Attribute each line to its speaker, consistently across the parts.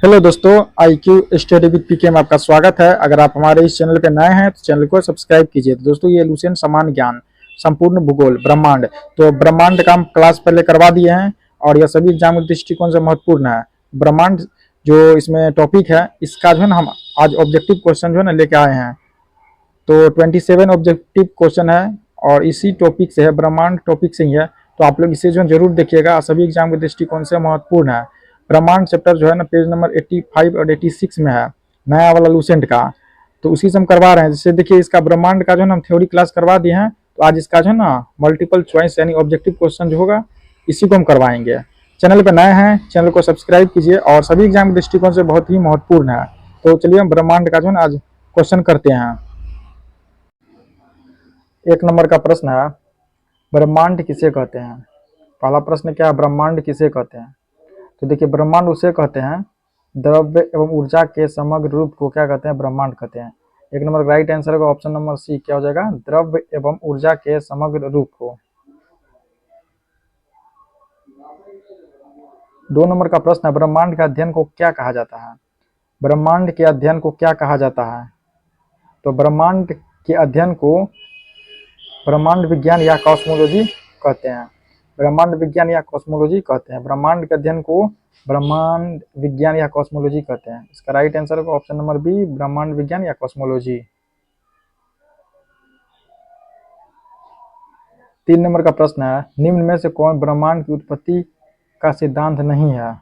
Speaker 1: Hello दोस्तों, I Q study with पीके में आपका स्वागत है। अगर आप हमारे इस चैनल पे नए हैं तो चैनल को सब्सक्राइब कीजिए। तो दोस्तों, ये लुसेंट समान ज्ञान, संपूर्ण भूगोल, ब्रह्मांड, तो ब्रह्मांड का हम क्लास पहले करवा दिए हैं और यह सभी एग्जाम के दृष्टिकोण से महत्वपूर्ण है। ब्रह्मांड जो इसमें टॉपिक है, इसका जो है ना हम आज ऑब्जेक्टिव क्वेश्चन जो है ना लेके आए हैं। तो 27 ऑब्जेक्टिव क्वेश्चन है और इसी टॉपिक से है, ब्रह्मांड टॉपिक से ही है। तो आप लोग इसे जो जरूर देखिएगा, सभी एग्जाम के दृष्टिकोण से महत्वपूर्ण है। ब्रह्मांड चैप्टर जो है ना पेज नंबर 85 और 86 में है, नया वाला लूसेंट का। तो उसी से हम करवा रहे हैं। जैसे देखिए, इसका ब्रह्मांड का जो है ना हम थ्योरी क्लास करवा दिए हैं, तो आज इसका जो है ना मल्टीपल चॉइस यानी ऑब्जेक्टिव क्वेश्चन जो होगा, इसी को हम करवाएंगे। चैनल पर नए हैं, चैनल को सब्सक्राइब कीजिए और सभी एग्जाम के दृष्टिकोण से बहुत ही महत्वपूर्ण है। तो चलिए हम ब्रह्मांड का जो है ना आज क्वेश्चन करते हैं। एक नंबर का प्रश्न है, ब्रह्मांड किसे कहते हैं। पहला प्रश्न क्या है, ब्रह्मांड किसे कहते हैं। तो देखिए, ब्रह्मांड उसे कहते हैं द्रव्य एवं ऊर्जा के समग्र रूप को क्या कहते हैं, ब्रह्मांड कहते हैं। एक नंबर राइट आंसर होगा ऑप्शन नंबर सी, क्या हो जाएगा, द्रव्य एवं ऊर्जा के समग्र रूप को। 2 नंबर का प्रश्न है, ब्रह्मांड के अध्ययन को क्या कहा जाता है। ब्रह्मांड के अध्ययन को क्या कहा जाता है। तो ब्रह्मांड के अध्ययन को ब्रह्मांड विज्ञान या कॉस्मोलॉजी कहते हैं। ब्रह्मांड विज्ञान या कॉस्मोलॉजी कहते हैं। ब्रह्मांड के अध्ययन को ब्रह्मांड विज्ञान या कॉस्मोलॉजी कहते हैं। इसका राइट आंसर होगा ऑप्शन नंबर बी, ब्रह्मांड विज्ञान या कॉस्मोलॉजी। 3 नंबर का प्रश्न है, निम्न में से कौन ब्रह्मांड की उत्पत्ति का सिद्धांत नहीं है।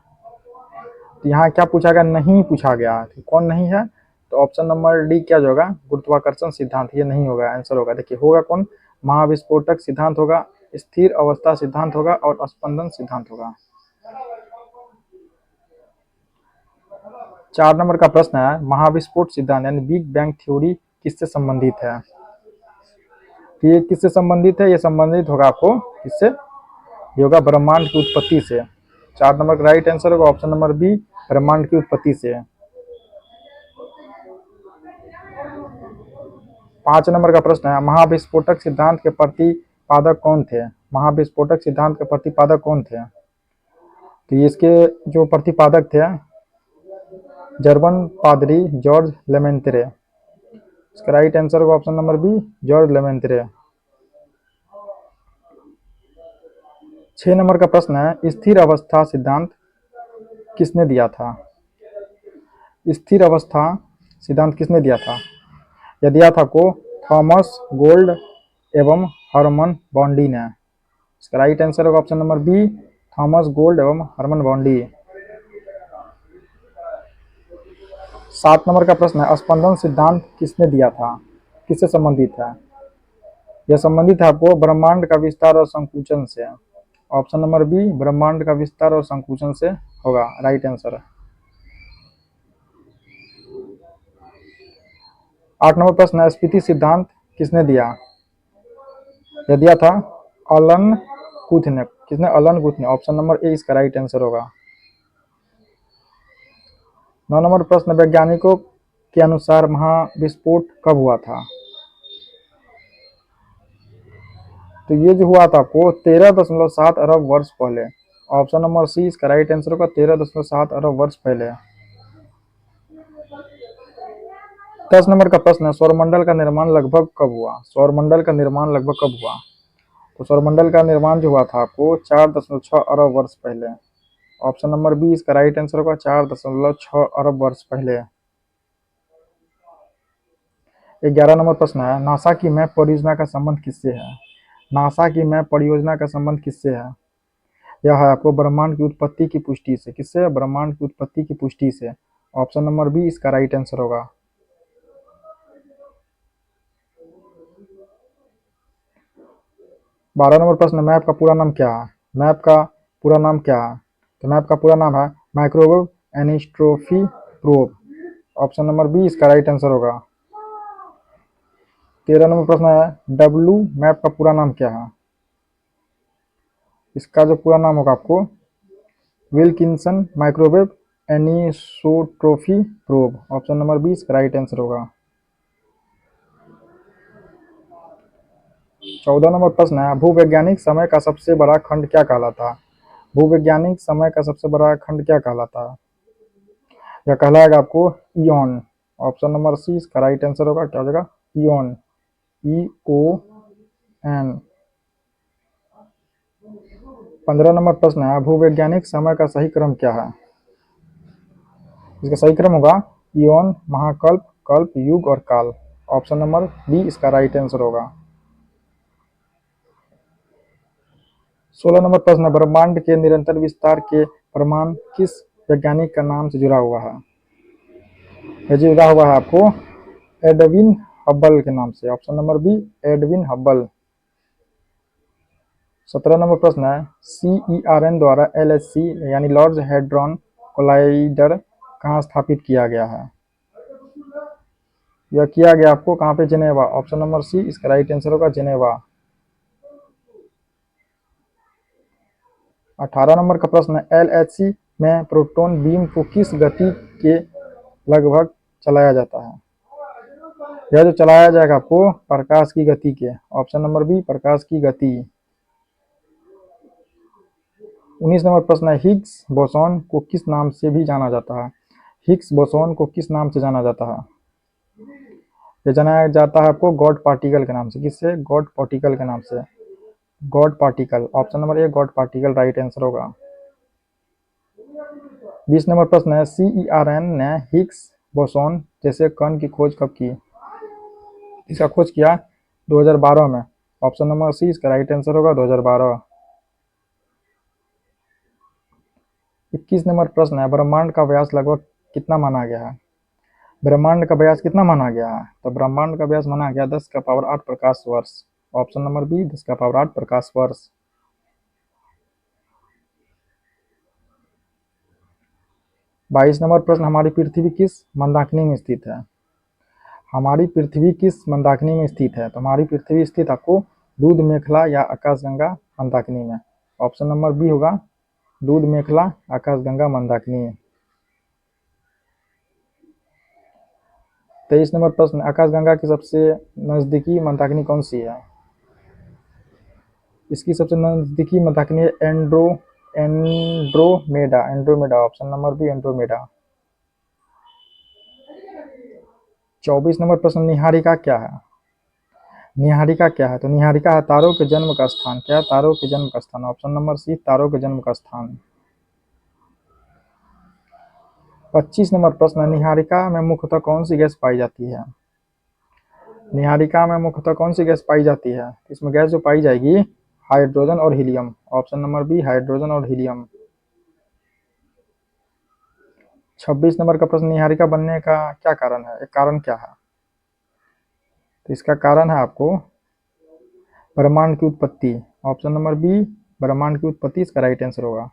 Speaker 1: तो यहाँ क्या पूछा गया, नहीं पूछा गया, तो कौन नहीं है। तो ऑप्शन नंबर डी क्या जो होगा, गुरुत्वाकर्षण सिद्धांत। ये नहीं होगा, आंसर होगा। देखिए होगा कौन, महाविस्फोटक सिद्धांत होगा, स्थिर अवस्था सिद्धांत होगा और स्पंदन सिद्धांत होगा। 4 नंबर का प्रश्न है, महाविस्फोट सिद्धांत यानी बिग बैंग थ्योरी किससे संबंधित है। तो ये किससे संबंधित है, ये संबंधित होगा आपको किससे, ये होगा ब्रह्मांड की उत्पत्ति से। 4 नंबर का राइट आंसर होगा ऑप्शन नंबर बी, ब्रह्मांड की उत्पत्ति से। 5 नंबर का प्रश्न है, महाविस्फोटक सिद्धांत के प्रतिपादक कौन थे। महाविस्फोटक सिद्धांत के प्रतिपादक कौन थे। तो ये इसके जो प्रतिपादक थे, जर्मन पादरी जॉर्ज लेमेंत्रे। इसका राइट आंसर होगा option number B, George Lemaitre. 6 नंबर का प्रश्न है, स्थिर अवस्था सिद्धांत किसने दिया था। स्थिर अवस्था सिद्धांत किसने दिया था। यह दिया था को थॉमस गोल्ड एवं हरमन बॉन्डी ने। इसका राइट आंसर होगा option number B, Thomas Gold एवं हरमन बॉन्डी। 7 नंबर का प्रश्न है, स्पंदन सिद्धांत किसने दिया था, किससे संबंधित है। यह संबंधित है आपको ब्रह्मांड का विस्तार और संकुचन से। ऑप्शन नंबर बी, ब्रह्मांड का विस्तार और संकुचन से होगा राइट आंसर। 8 नंबर प्रश्न है, स्फीति सिद्धांत किसने दिया। यह दिया था अलन गुथ ने। किसने, अलन गुथ ने। ऑप्शन नंबर ए इसका राइट आंसर होगा। 9 नंबर प्रश्न, वैज्ञानिकों के अनुसार महाविस्फोट कब हुआ था। तो ये जो हुआ था आपको 13.7 अरब वर्ष पहले। ऑप्शन नंबर सी इसका राइट आंसर होगा, 13.7 अरब वर्ष पहले। 10 नंबर का प्रश्न है, सौरमंडल का निर्माण लगभग कब हुआ। सौरमंडल का निर्माण लगभग कब हुआ। तो सौरमंडल का निर्माण जो हुआ था आपको 4.6 अरब वर्ष पहले। ऑप्शन नंबर बी इसका राइट आंसर होगा, 4.6 अरब वर्ष पहले। 11 नंबर प्रश्न है, नासा की मैप परियोजना का संबंध किससे है। नासा की मैप परियोजना का संबंध किससे है। यह है आपको ब्रह्मांड की उत्पत्ति की पुष्टि से। किससे, ब्रह्मांड की उत्पत्ति की पुष्टि से। ऑप्शन नंबर बी इसका राइट आंसर होगा। 12 नंबर प्रश्न, मैप का पूरा नाम क्या है। मैप का पूरा नाम क्या है। तो मैप का पूरा नाम है microwave anisotropy probe. Option number B इसका राइट आंसर होगा। 13 नंबर प्रश्न है, डब्लू मैप का पूरा नाम क्या है। इसका जो पूरा नाम होगा आपको Wilkinson microwave anisotropy probe. Option number B इसका राइट आंसर होगा। 14 नंबर प्रश्न है, भूवैज्ञानिक समय का सबसे बड़ा खंड क्या कहलाता है। भूवैज्ञानिक समय का सबसे बड़ा खंड क्या कहलाता है। यह कहलाएगा आपको इयॉन। ऑप्शन नंबर सी इसका राइट आंसर होगा, क्या हो जाएगा, इयॉन, EON। 15 नंबर प्रश्न है, भूवैज्ञानिक समय का सही क्रम क्या है? इसका सही क्रम होगा इयॉन, महाकल्प, कल्प, युग और काल। ऑप्शन नंबर बी इसका राइट आंसर होगा। 16 नंबर प्रश्न है, ब्रह्मांड के निरंतर विस्तार के प्रमाण किस वैज्ञानिक का नाम से जुड़ा हुआ है? यह जुड़ा हुआ है आपको एडविन हब्बल के नाम से। Option number B Edwin Hubble. 17 नंबर प्रश्न है, CERN द्वारा LHC यानी लॉर्ज हैड्रॉन कोलाइडर कहाँ स्थापित किया गया है? यह किया गया आपको कहाँ पे, जिनेवा। ऑप्शन नंबर सी इसका राइट आंसर होगा, जिनेवा। 18 नंबर का प्रश्न है, LHC में प्रोटॉन बीम को किस गति के लगभग चलाया जाता है? यह जो चलाया जाएगा आपको प्रकाश की गति के। ऑप्शन नंबर बी प्रकाश की गति। 19 नंबर प्रश्न है, हिग्स बोसॉन को किस नाम से भी जाना जाता है? हिग्स बोसॉन को किस नाम से जाना जाता है? यह जाना जाता है आपको गॉड पार्टिकल के नाम से। किससे? गॉड पार्टिकल के नाम से, God particle. Option number a god particle right answer होगा। 20 नंबर प्रश्न है, CERN ने हिग्स बोसॉन जैसे कण की खोज कब की? इसका खोज किया 2012 में। ऑप्शन नंबर सी इसका राइट आंसर होगा, 2012। 21 नंबर प्रश्न है, ब्रह्मांड का व्यास लगभग कितना माना गया है? ब्रह्मांड का व्यास कितना माना गया है? तो ब्रह्मांड का व्यास माना गया 10 का पावर 8 प्रकाश वर्ष। ऑप्शन नंबर बी 10 का पावर 8 प्रकाश वर्ष। 22 नंबर प्रश्न, हमारी पृथ्वी किस मंदाकिनी में स्थित है? हमारी पृथ्वी किस मंदाकिनी में स्थित है? तो हमारी पृथ्वी स्थित आपको दूध मेखला या आकाशगंगा मंदाकिनी में। ऑप्शन नंबर बी होगा दूध मेखला आकाशगंगा मंदाकिनी। 23 नंबर प्रश्न, आकाशगंगा की सबसे नजदीकी मंदाकिनी कौन सी है? इसकी सबसे नजदीकी मंदाकिनी Andromeda. Option number B Andromeda. 24 नंबर प्रश्न, निहारिका क्या है? निहारिका क्या है? तो निहारिका है तारों के जन्म का स्थान। क्या है? तारों के जन्म का स्थान। ऑप्शन नंबर सी तारों के जन्म का स्थान। 25 नंबर प्रश्न, निहारिका में मुख्यतः कौन सी गैस पाई जाती है? निहारिका में मुख्यतः कौन सी गैस पाई जाती है? इसमें गैस जो पाई जाएगी हाइड्रोजन और helium. Option number B hydrogen और हीलियम। 26 नंबर का प्रश्न, निहारिका बनने का क्या कारण है? एक कारण क्या है? तो इसका कारण है आपको ब्रह्मांड की उत्पत्ति। ऑप्शन नंबर बी ब्रह्मांड की उत्पत्ति इसका राइट आंसर होगा।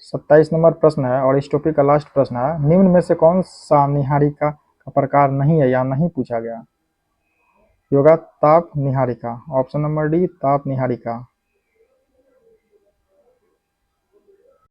Speaker 1: 27 नंबर प्रश्न है और इस टॉपिक का लास्ट प्रश्न है, निम्न में से कौन सा निहारिका का प्रकार नहीं है या नहीं पूछा गया? योगा ताप निहारिका। ऑप्शन नंबर डी ताप निहारिका।